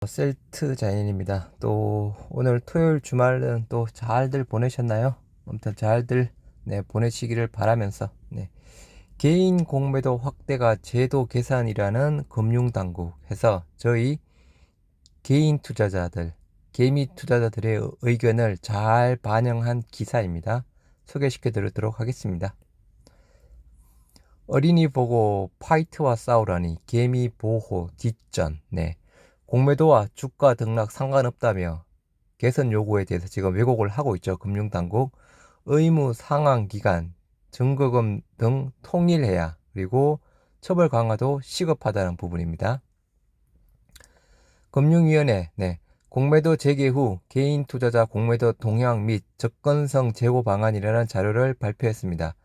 셀트 자연입니다. 또 오늘 토요일 주말은 또 잘들 보내셨나요? 아무튼 잘들 보내시기를 바라면서 개인 공매도 확대가 제도 개선이라는 금융당국에서 저희 개인 투자자들, 개미 투자자들의 의견을 잘 반영한 기사입니다. 소개시켜 드리도록 하겠습니다. 어린이 보고 파이트와 싸우라니 개미 보호 뒷전. 공매도와 주가 등락 상관없다며 개선 요구에 대해서 지금 왜곡을 하고 있죠. 금융당국. 의무 상환 기간, 증거금 등 통일해야, 그리고 처벌 강화도 시급하다는 부분입니다. 금융위원회 공매도 재개 후 개인 투자자 공매도 동향 및 접근성 제고 방안이라는 자료를 발표했습니다.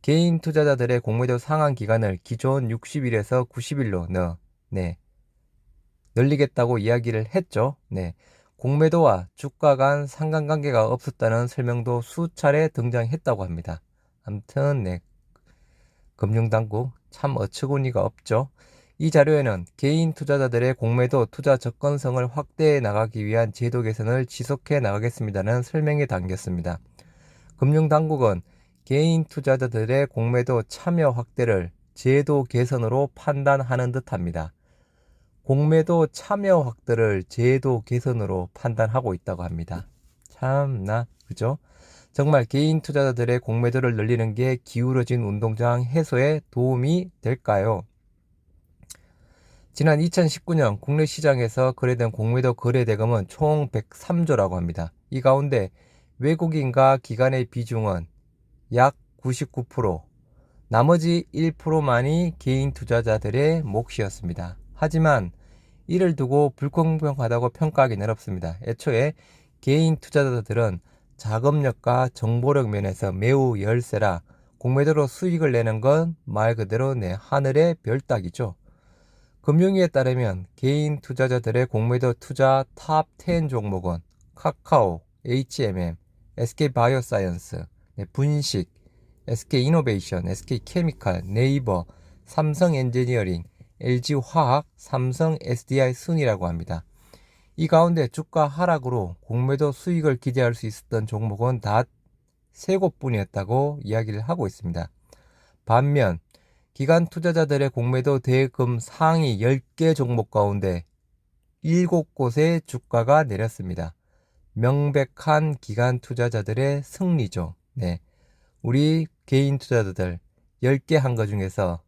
개인 투자자들의 공매도 상환 기간을 기존 60일에서 90일로 늘리겠다고 이야기를 했죠. 공매도와 주가 간 상관관계가 없었다는 설명도 수차례 등장했다고 합니다. 아무튼 금융당국 참 어처구니가 없죠. 이 자료에는 개인 투자자들의 공매도 투자 접근성을 확대해 나가기 위한 제도 개선을 지속해 나가겠습니다는 설명이 담겼습니다. 금융당국은 개인 투자자들의 공매도 참여 확대를 제도 개선으로 판단하는 듯합니다. 공매도 참여 확대를 제도 개선으로 판단하고 있다고 합니다. 참나, 그죠? 정말 개인 투자자들의 공매도를 늘리는 게 기울어진 운동장 해소에 도움이 될까요? 지난 2019년 국내 시장에서 거래된 공매도 거래 대금은 총 103조라고 합니다. 이 가운데 외국인과 기관의 비중은 약 99%, 나머지 1%만이 개인 투자자들의 몫이었습니다. 하지만 이를 두고 불공평하다고 평가하기는 어렵습니다. 애초에 개인 투자자들은 자금력과 정보력 면에서 매우 열세라 공매도로 수익을 내는 건 말 그대로 하늘의 별 따기죠. 금융위에 따르면 개인 투자자들의 공매도 투자 탑 10 종목은 카카오, HMM, SK바이오사이언스, 분식, SK이노베이션, SK케미칼, 네이버, 삼성엔지니어링, LG화학, 삼성 SDI 순이라고 합니다. 이 가운데 주가 하락으로 공매도 수익을 기대할 수 있었던 종목은 단 3곳뿐이었다고 이야기를 하고 있습니다. 반면 기관 투자자들의 공매도 대금 상위 10개 종목 가운데 7곳의 주가가 내렸습니다. 명백한 기관 투자자들의 승리죠. 우리 개인 투자자들 10개 한 거 중에서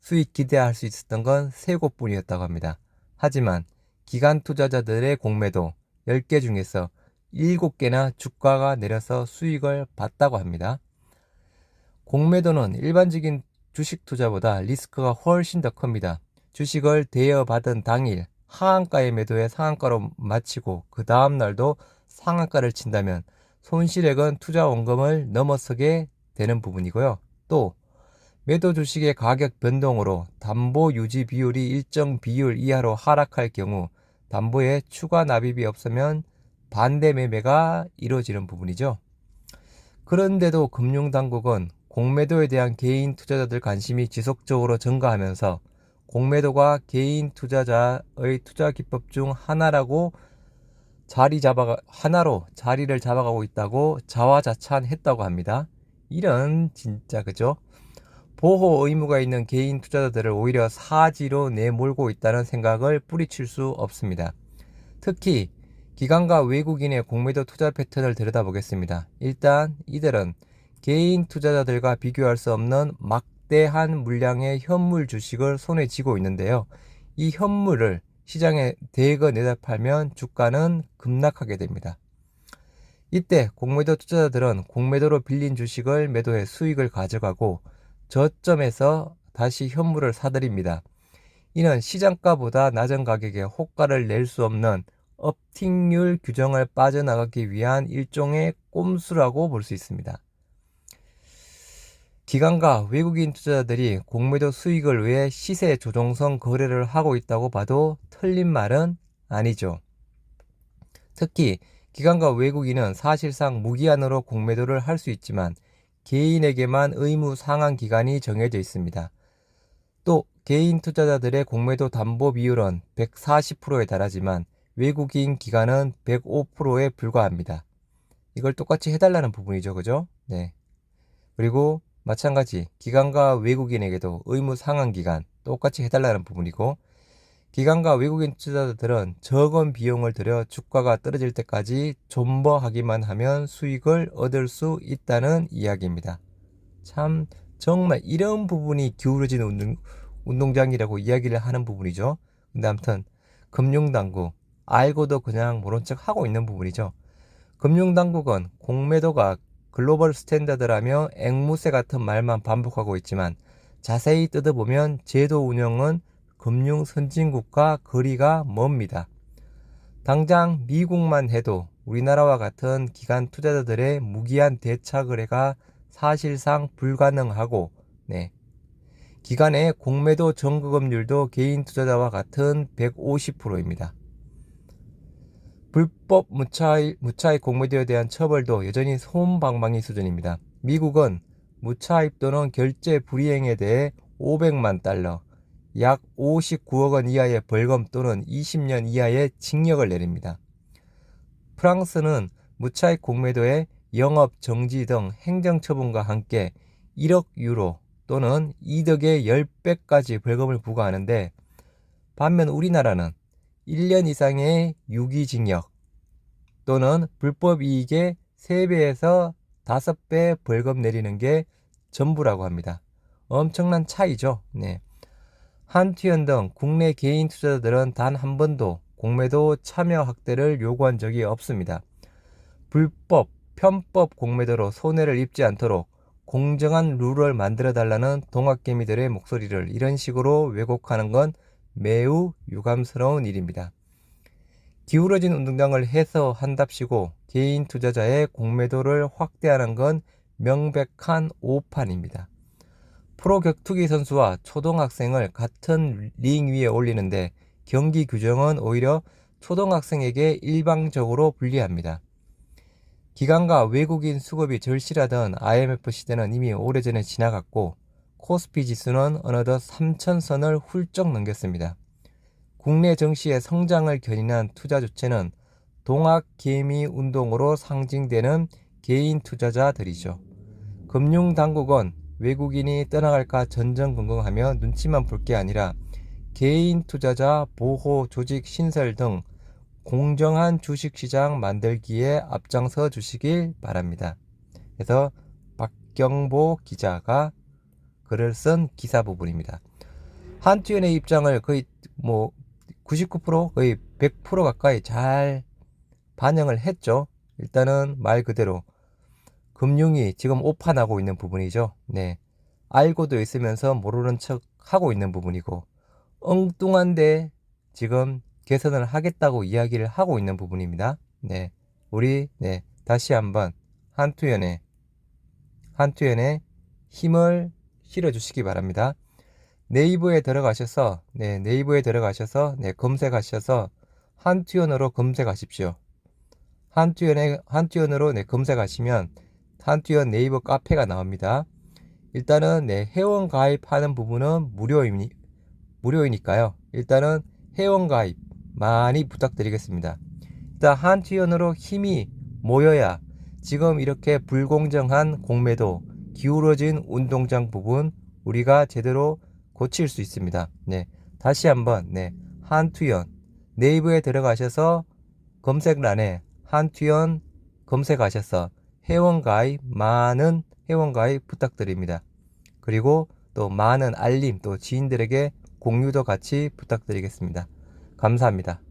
수익 기대할 수 있었던 건 3곳뿐이었다고 합니다. 하지만 기관 투자자들의 공매도 10개 중에서 7개나 주가가 내려서 수익을 봤다고 합니다. 공매도는 일반적인 주식 투자보다 리스크가 훨씬 더 큽니다. 주식을 대여받은 당일 하한가에 매도해 상한가로 마치고 그 다음날도 상한가를 친다면 손실액은 투자 원금을 넘어서게 되는 부분이고요. 또 매도 주식의 가격 변동으로 담보 유지 비율이 일정 비율 이하로 하락할 경우 담보에 추가 납입이 없으면 반대 매매가 이루어지는 부분이죠. 그런데도 금융당국은 공매도에 대한 개인 투자자들 관심이 지속적으로 증가하면서 공매도가 개인 투자자의 투자 기법 중 하나로 자리를 잡아가고 있다고 자화자찬했다고 합니다. 이런 진짜 그죠? 보호 의무가 있는 개인 투자자들을 오히려 사지로 내몰고 있다는 생각을 뿌리칠 수 없습니다. 특히 기관과 외국인의 공매도 투자 패턴을 들여다보겠습니다. 일단 이들은 개인 투자자들과 비교할 수 없는 막대한 물량의 현물 주식을 손에 쥐고 있는데요. 이 현물을 시장에 대거 내다 팔면 주가는 급락하게 됩니다. 이때 공매도 투자자들은 공매도로 빌린 주식을 매도해 수익을 가져가고 저점에서 다시 현물을 사들입니다. 이는 시장가보다 낮은 가격에 호가를 낼 수 없는 업팅률 규정을 빠져나가기 위한 일종의 꼼수라고 볼 수 있습니다. 기관과 외국인 투자자들이 공매도 수익을 위해 시세 조정성 거래를 하고 있다고 봐도 틀린 말은 아니죠. 특히 기관과 외국인은 사실상 무기한으로 공매도를 할 수 있지만 개인에게만 의무 상환 기간이 정해져 있습니다. 또 개인 투자자들의 공매도 담보 비율은 140%에 달하지만 외국인 기관은 105%에 불과합니다. 이걸 똑같이 해달라는 부분이죠. 그죠? 네. 그리고 마찬가지 기관과 외국인에게도 의무 상환 기간 똑같이 해달라는 부분이고, 기관과 외국인 투자자들은 적은 비용을 들여 주가가 떨어질 때까지 존버하기만 하면 수익을 얻을 수 있다는 이야기입니다. 참 정말 이런 부분이 기울어진 운동장이라고 이야기를 하는 부분이죠. 근데 아무튼 금융당국 알고도 그냥 모른 척 하고 있는 부분이죠. 금융당국은 공매도가 글로벌 스탠다드라며 앵무새 같은 말만 반복하고 있지만 자세히 뜯어보면 제도 운영은 금융 선진국과 거리가 멉니다. 당장 미국만 해도 우리나라와 같은 기관 투자자들의 무기한 대차 거래가 사실상 불가능하고, 기관의 공매도 정거금률도 개인 투자자와 같은 150%입니다. 불법 무차입 공매도에 대한 처벌도 여전히 솜방망이 수준입니다. 미국은 무차입 또는 결제 불이행에 대해 500만 달러, 약 59억 원 이하의 벌금 또는 20년 이하의 징역을 내립니다. 프랑스는 무차입 공매도에 영업 정지 등 행정처분과 함께 1억 유로 또는 이득의 10배까지 벌금을 부과하는데, 반면 우리나라는 1년 이상의 유기징역 또는 불법 이익의 3배에서 5배 벌금 내리는 게 전부라고 합니다. 엄청난 차이죠. 한투현 등 국내 개인 투자자들은 단 한 번도 공매도 참여 확대를 요구한 적이 없습니다. 불법, 편법 공매도로 손해를 입지 않도록 공정한 룰을 만들어 달라는 동학개미들의 목소리를 이런 식으로 왜곡하는 건 매우 유감스러운 일입니다. 기울어진 운동장을 해소한답시고 개인 투자자의 공매도를 확대하는 건 명백한 오판입니다. 프로 격투기 선수와 초등학생을 같은 링 위에 올리는데 경기 규정은 오히려 초등학생에게 일방적으로 불리합니다. 기관과 외국인 수급이 절실하던 IMF 시대는 이미 오래전에 지나갔고 코스피 지수는 어느덧 3,000선을 훌쩍 넘겼습니다. 국내 증시의 성장을 견인한 투자 주체는 동학개미 운동으로 상징되는 개인 투자자들이죠. 금융당국은 외국인이 떠나갈까 전전긍긍하며 눈치만 볼 게 아니라 개인 투자자 보호 조직 신설 등 공정한 주식시장 만들기에 앞장서 주시길 바랍니다. 그래서 박경보 기자가 글을 쓴 기사 부분입니다. 한투현의 입장을 거의 99% 거의 100% 가까이 잘 반영을 했죠. 일단은 말 그대로 금융이 지금 오판하고 있는 부분이죠. 알고도 있으면서 모르는 척 하고 있는 부분이고, 엉뚱한데 지금 개선을 하겠다고 이야기를 하고 있는 부분입니다. 우리 다시 한번 한투현의 힘을 실어 주시기 바랍니다. 네이버에 들어가셔서 검색하셔서 한투현으로 검색하십시오. 한투현으로 검색하시면 한투현 네이버 카페가 나옵니다. 일단은 회원 가입하는 부분은 무료이니까요. 일단은 회원 가입 많이 부탁드리겠습니다. 일단 한투현으로 힘이 모여야 지금 이렇게 불공정한 공매도, 기울어진 운동장 부분 우리가 제대로 고칠 수 있습니다. 다시 한번 한투현 네이버에 들어가셔서 검색란에 한투현 검색하셔서 많은 회원 가입 부탁드립니다. 그리고 또 많은 알림, 또 지인들에게 공유도 같이 부탁드리겠습니다. 감사합니다.